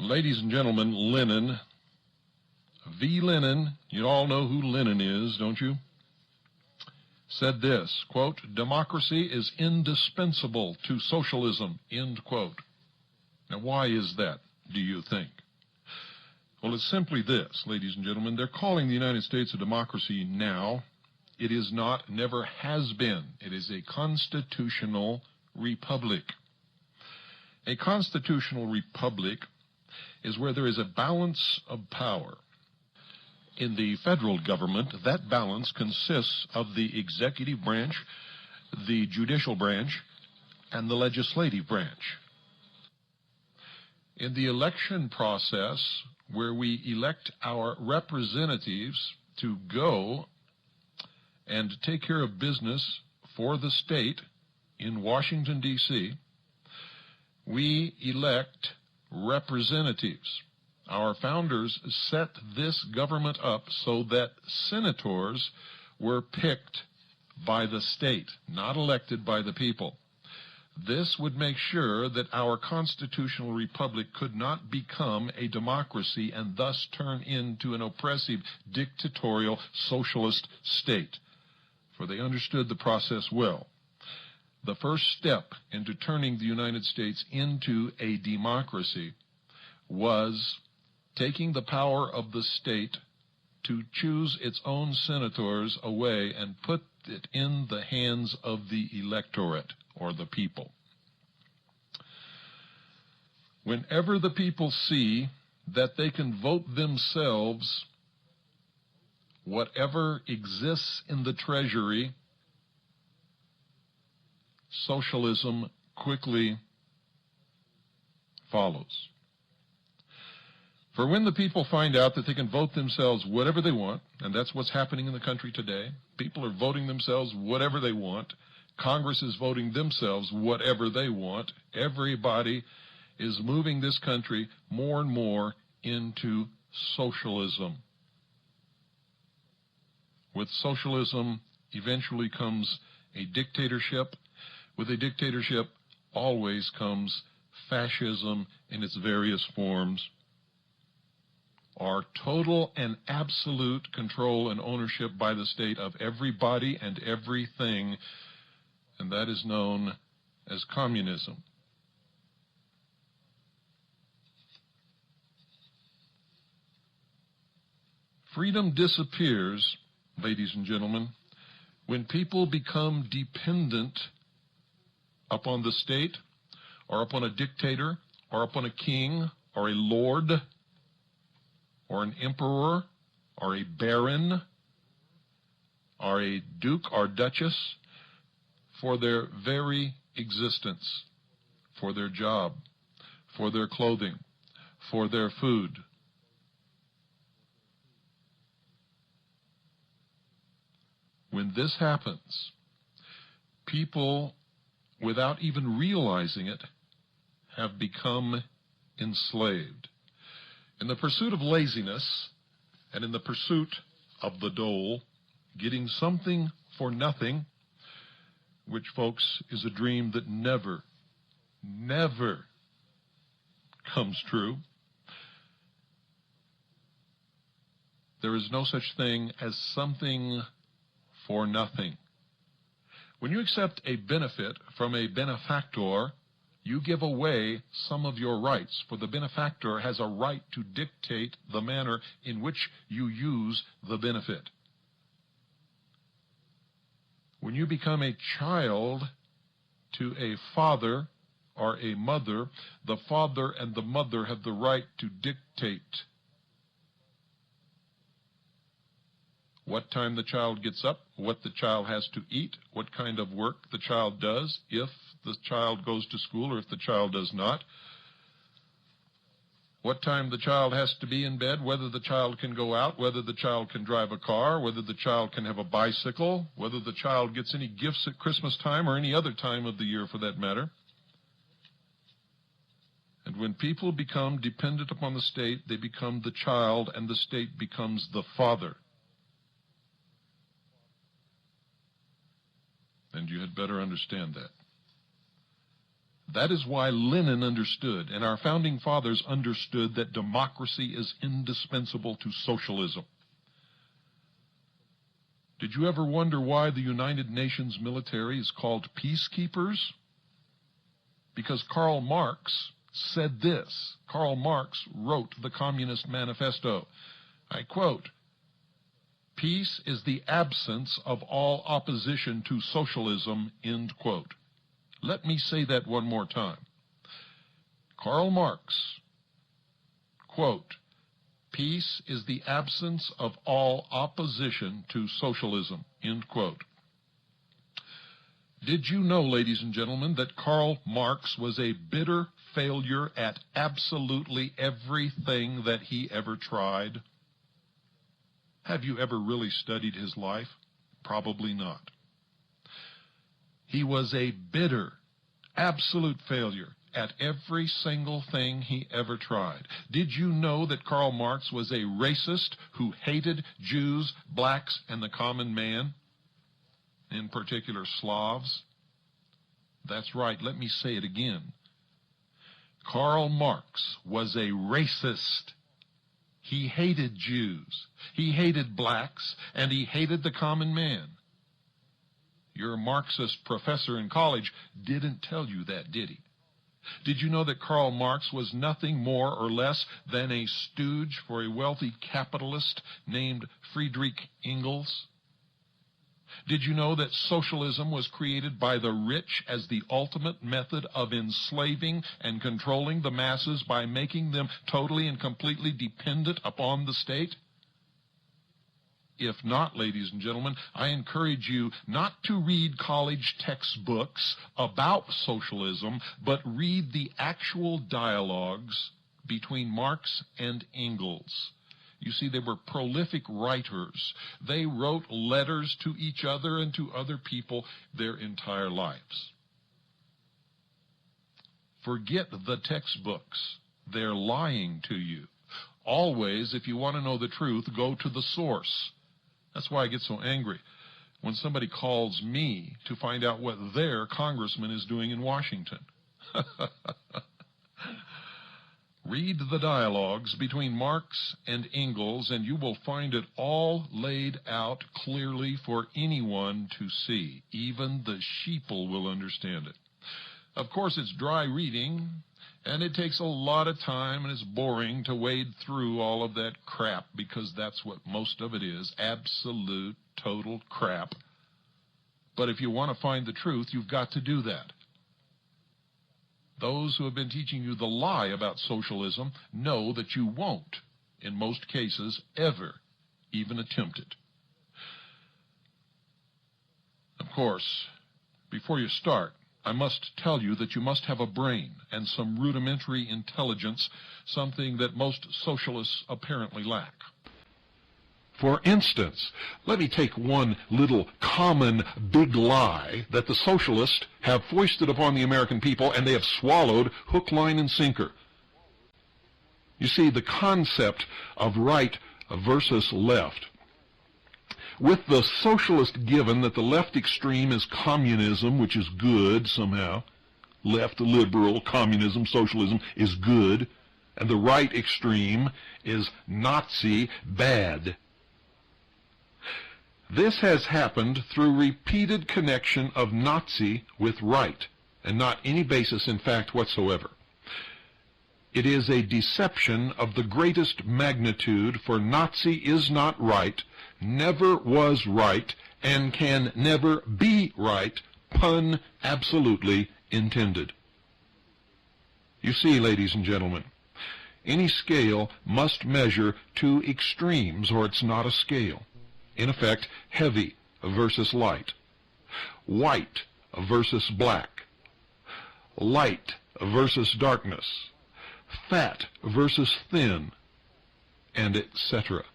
Ladies and gentlemen, Lenin, V. Lenin, you all know who Lenin is, don't you? Said this, quote, "Democracy is indispensable to socialism," end quote. Now, why is that, do you think? Well, it's simply this, ladies and gentlemen. They're calling the United States a democracy now. It is not, never has been. It is a constitutional republic. A constitutional republic is where there is a balance of power. In the federal government, that balance consists of the executive branch, the judicial branch, and the legislative branch. In the election process, where we elect our representatives to go and take care of business for the state in Washington, D.C., we elect representatives. Our founders set this government up so that senators were picked by the state, not elected by the people. This would make sure that our constitutional republic could not become a democracy and thus turn into an oppressive, dictatorial, socialist state. For they understood the process well. The first step into turning the United States into a democracy was taking the power of the state to choose its own senators away and put it in the hands of the electorate, or the people. Whenever the people see that they can vote themselves whatever exists in the treasury, socialism quickly follows. For when the people find out that they can vote themselves whatever they want, and that's what's happening in the country today, people are voting themselves whatever they want, Congress is voting themselves whatever they want, everybody is moving this country more and more into socialism. With socialism eventually comes a dictatorship. With a dictatorship always comes fascism in its various forms, or total and absolute control and ownership by the state of everybody and everything, and that is known as communism. Freedom disappears, ladies and gentlemen, when people become dependent upon the state, or upon a dictator, or upon a king, or a lord, or an emperor, or a baron, or a duke or duchess, for their very existence, for their job, for their clothing, for their food. When this happens, people, without even realizing it, have become enslaved. In the pursuit of laziness and in the pursuit of the dole, getting something for nothing, which, folks, is a dream that never, never comes true. There is no such thing as something for nothing. When you accept a benefit from a benefactor, you give away some of your rights, for the benefactor has a right to dictate the manner in which you use the benefit. When you become a child to a father or a mother, the father and the mother have the right to dictate what time the child gets up, what the child has to eat, what kind of work the child does, if the child goes to school or if the child does not, what time the child has to be in bed, whether the child can go out, whether the child can drive a car, whether the child can have a bicycle, whether the child gets any gifts at Christmas time or any other time of the year for that matter. And when people become dependent upon the state, they become the child and the state becomes the father. And you had better understand that. That is why Lenin understood, and our founding fathers understood, that democracy is indispensable to socialism. Did you ever wonder why the United Nations military is called peacekeepers? Because Karl Marx said this. Karl Marx wrote the Communist Manifesto. I quote, "Peace is the absence of all opposition to socialism," end quote. Let me say that one more time. Karl Marx, quote, "Peace is the absence of all opposition to socialism," end quote. Did you know, ladies and gentlemen, that Karl Marx was a bitter failure at absolutely everything that he ever tried? Have you ever really studied his life? Probably not. He was a bitter, absolute failure at every single thing he ever tried. Did you know that Karl Marx was a racist who hated Jews, blacks, and the common man, in particular Slavs? That's right, let me say it again. Karl Marx was a racist. He hated Jews, he hated blacks, and he hated the common man. Your Marxist professor in college didn't tell you that, did he? Did you know that Karl Marx was nothing more or less than a stooge for a wealthy capitalist named Friedrich Engels? Did you know that socialism was created by the rich as the ultimate method of enslaving and controlling the masses by making them totally and completely dependent upon the state? If not, ladies and gentlemen, I encourage you not to read college textbooks about socialism, but read the actual dialogues between Marx and Engels. You see, they were prolific writers. They wrote letters to each other and to other people their entire lives. Forget the textbooks. They're lying to you. Always, if you want to know the truth, go to the source. That's why I get so angry when somebody calls me to find out what their congressman is doing in Washington. Read the dialogues between Marx and Engels, and you will find it all laid out clearly for anyone to see. Even the sheeple will understand it. Of course, it's dry reading, and it takes a lot of time, and it's boring to wade through all of that crap, because that's what most of it is, absolute, total crap. But if you want to find the truth, you've got to do that. Those who have been teaching you the lie about socialism know that you won't, in most cases, ever even attempt it. Of course, before you start, I must tell you that you must have a brain and some rudimentary intelligence, something that most socialists apparently lack. For instance, let me take one little common big lie that the socialists have foisted upon the American people, and they have swallowed hook, line, and sinker. You see, the concept of right versus left. With the socialist given that the left extreme is communism, which is good somehow, left liberal, communism, socialism is good, and the right extreme is Nazi, bad. This has happened through repeated connection of Nazi with right, and not any basis in fact whatsoever. It is a deception of the greatest magnitude, for Nazi is not right, never was right, and can never be right, pun absolutely intended. You see, ladies and gentlemen, any scale must measure two extremes, or it's not a scale. In effect, heavy versus light, white versus black, light versus darkness, fat versus thin, and etc.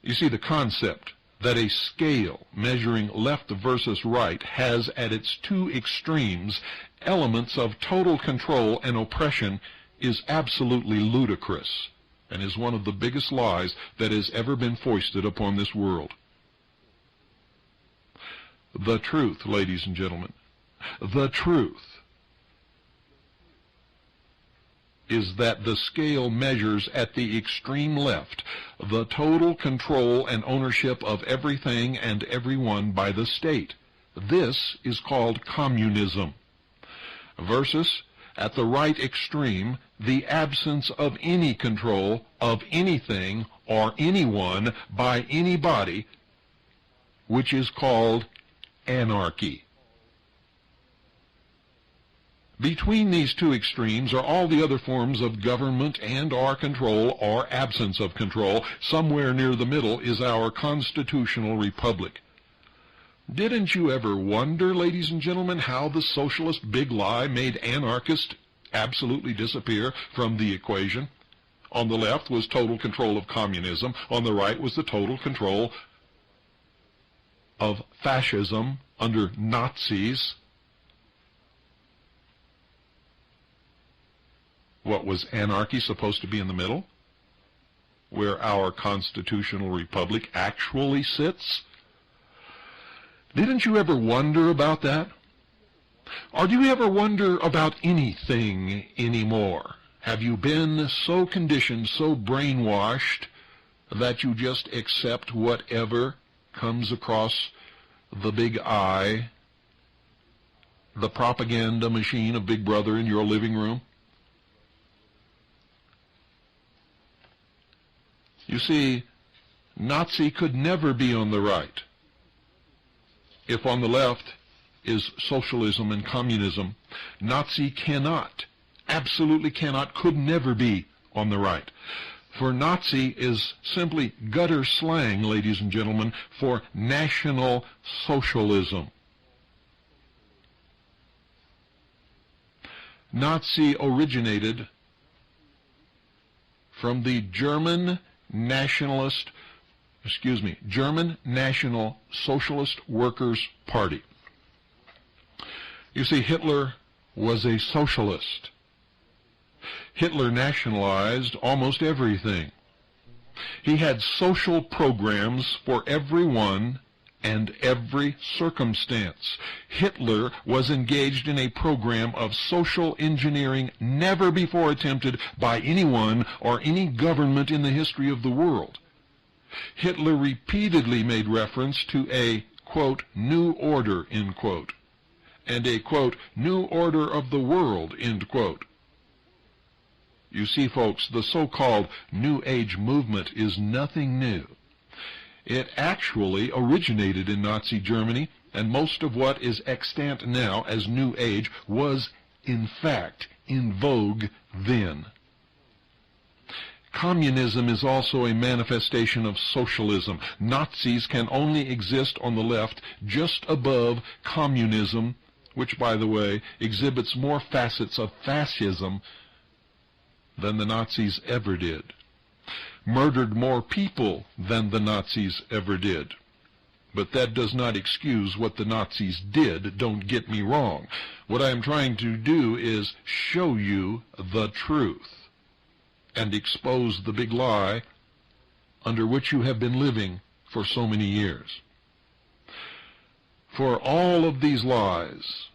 You see, the concept that a scale measuring left versus right has at its two extremes elements of total control and oppression is absolutely ludicrous, and is one of the biggest lies that has ever been foisted upon this world. The truth, ladies and gentlemen, The truth is that the scale measures at the extreme left the total control and ownership of everything and everyone by the state. This is called communism. Versus, at the right extreme, the absence of any control of anything or anyone by anybody, which is called anarchy. Between these two extremes are all the other forms of government and or control or absence of control. Somewhere near the middle is our constitutional republic. Didn't you ever wonder, ladies and gentlemen, how the socialist big lie made anarchists absolutely disappear from the equation? On the left was total control of communism. On the right was the total control of fascism under Nazis. What was anarchy supposed to be in the middle? Where our constitutional republic actually sits? Didn't you ever wonder about that? Or do you ever wonder about anything anymore? Have you been so conditioned, so brainwashed, that you just accept whatever comes across the big eye, the propaganda machine of Big Brother in your living room? You see, Nazi could never be on the right. If on the left is socialism and communism, Nazi cannot, absolutely cannot, could never be on the right. For Nazi is simply gutter slang, ladies and gentlemen, for National Socialism. Nazi originated from the German National Socialist Workers' Party. You see, Hitler was a socialist. Hitler nationalized almost everything. He had social programs for everyone and every circumstance. Hitler was engaged in a program of social engineering never before attempted by anyone or any government in the history of the world. Hitler repeatedly made reference to a, quote, new order, end quote, and a, quote, new order of the world, end quote. You see, folks, the so-called New Age movement is nothing new. It actually originated in Nazi Germany, and most of what is extant now as New Age was, in fact, in vogue then. Communism is also a manifestation of socialism. Nazis can only exist on the left just above communism, which, by the way, exhibits more facets of fascism than the Nazis ever did. Murdered more people than the Nazis ever did. But that does not excuse what the Nazis did, don't get me wrong. What I am trying to do is show you the truth and expose the big lie under which you have been living for so many years. For all of these lies,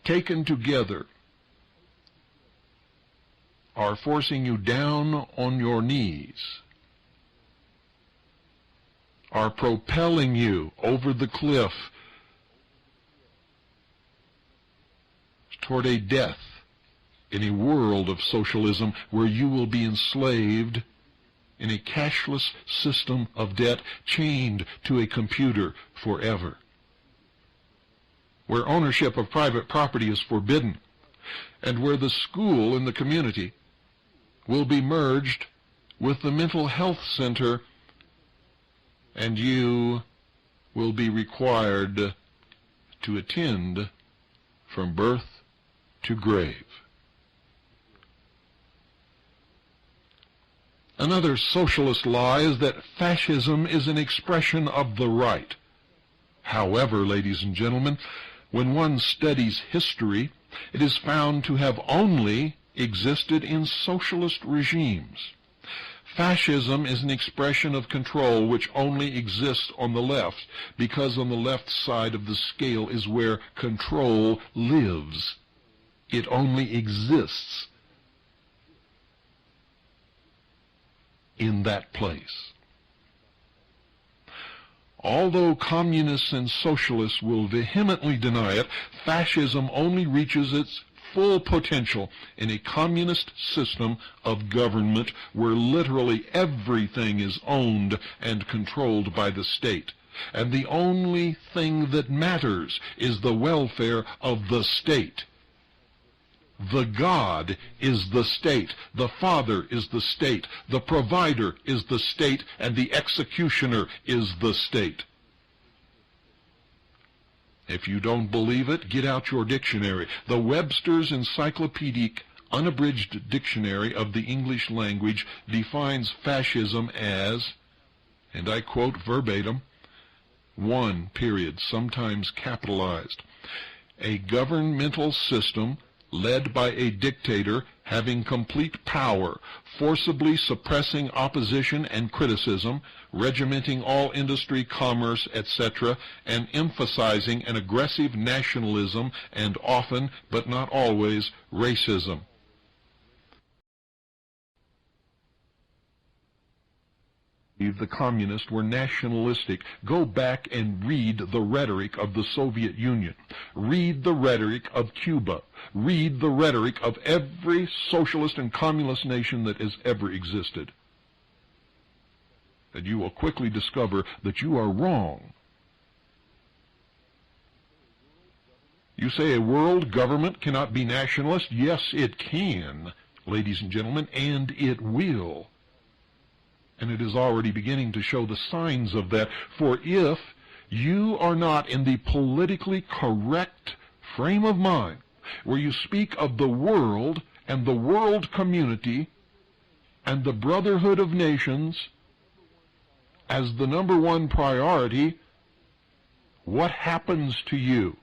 taken together, are forcing you down on your knees, are propelling you over the cliff toward a death in a world of socialism where you will be enslaved in a cashless system of debt, chained to a computer forever, where ownership of private property is forbidden, and where the school in the community will be merged with the mental health center, and you will be required to attend from birth to grave. Another socialist lie is that fascism is an expression of the right. However, ladies and gentlemen, when one studies history, it is found to have only existed in socialist regimes. Fascism is an expression of control which only exists on the left, because on the left side of the scale is where control lives. It only exists in that place. Although communists and socialists will vehemently deny it, fascism only reaches its full potential in a communist system of government where literally everything is owned and controlled by the state. And the only thing that matters is the welfare of the state. The God is the state, the Father is the state, the provider is the state, and the executioner is the state. If you don't believe it, get out your dictionary. The Webster's Encyclopedic Unabridged Dictionary of the English Language defines fascism as, and I quote verbatim, one, period, sometimes capitalized, a governmental system led by a dictator having complete power, forcibly suppressing opposition and criticism, regimenting all industry, commerce, etc., and emphasizing an aggressive nationalism and often, but not always, racism. The communists were nationalistic. Go back and read the rhetoric of the Soviet Union. Read the rhetoric of Cuba. Read the rhetoric of every socialist and communist nation that has ever existed. And you will quickly discover that you are wrong. You say a world government cannot be nationalist? Yes, it can, ladies and gentlemen, and it will. And it is already beginning to show the signs of that. For if you are not in the politically correct frame of mind, where you speak of the world and the world community and the brotherhood of nations as the number one priority, what happens to you?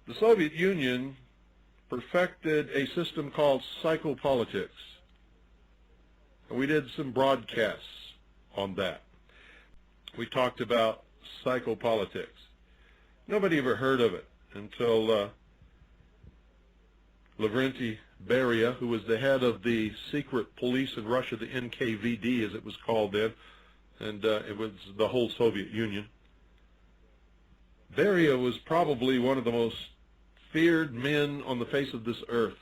The Soviet Union perfected a system called psychopolitics. We did some broadcasts on that. We talked about psychopolitics. Nobody ever heard of it until Lavrentiy Beria, who was the head of the secret police in Russia, the NKVD as it was called then, and it was the whole Soviet Union. Beria was probably one of the most feared men on the face of this earth,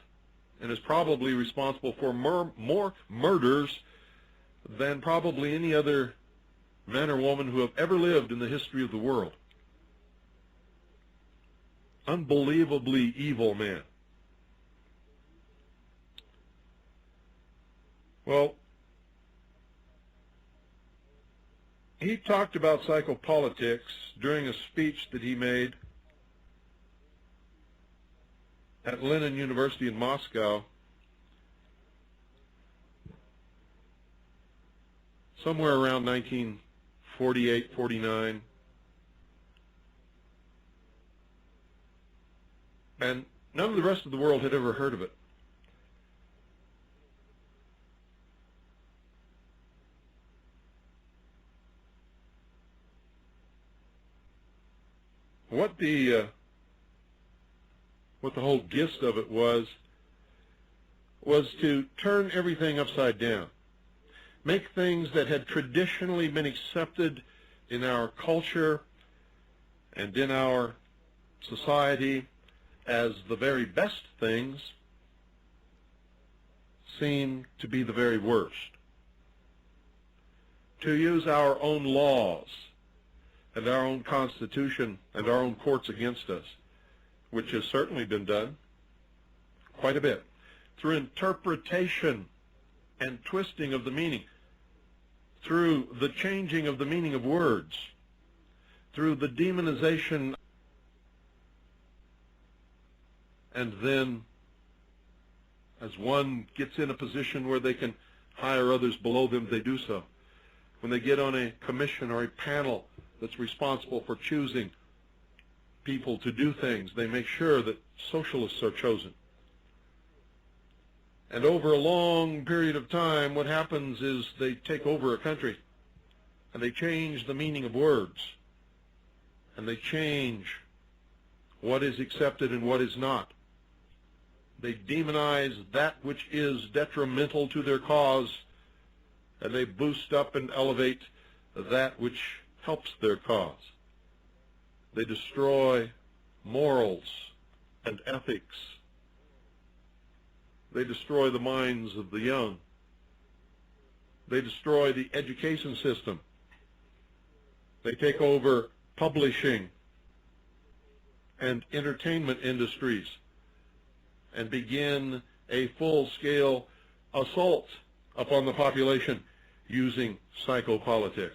and is probably responsible for more murders than probably any other man or woman who have ever lived in the history of the world. Unbelievably evil man. Well, he talked about psychopolitics during a speech that he made at Lenin University in Moscow somewhere around 1948, 49. And none of the rest of the world had ever heard of it. What the whole gist of it was to turn everything upside down. Make things that had traditionally been accepted in our culture and in our society as the very best things seem to be the very worst. To use our own laws and our own constitution and our own courts against us, which has certainly been done quite a bit, through interpretation and twisting of the meaning, through the changing of the meaning of words, through the demonization, and then as one gets in a position where they can hire others below them, they do so. When they get on a commission or a panel that's responsible for choosing people to do things, they make sure that socialists are chosen. And over a long period of time, what happens is they take over a country, and they change the meaning of words, and they change what is accepted and what is not. They demonize that which is detrimental to their cause, and they boost up and elevate that which helps their cause. They destroy morals and ethics. They destroy the minds of the young. They destroy the education system. They take over publishing and entertainment industries and begin a full-scale assault upon the population using psychopolitics.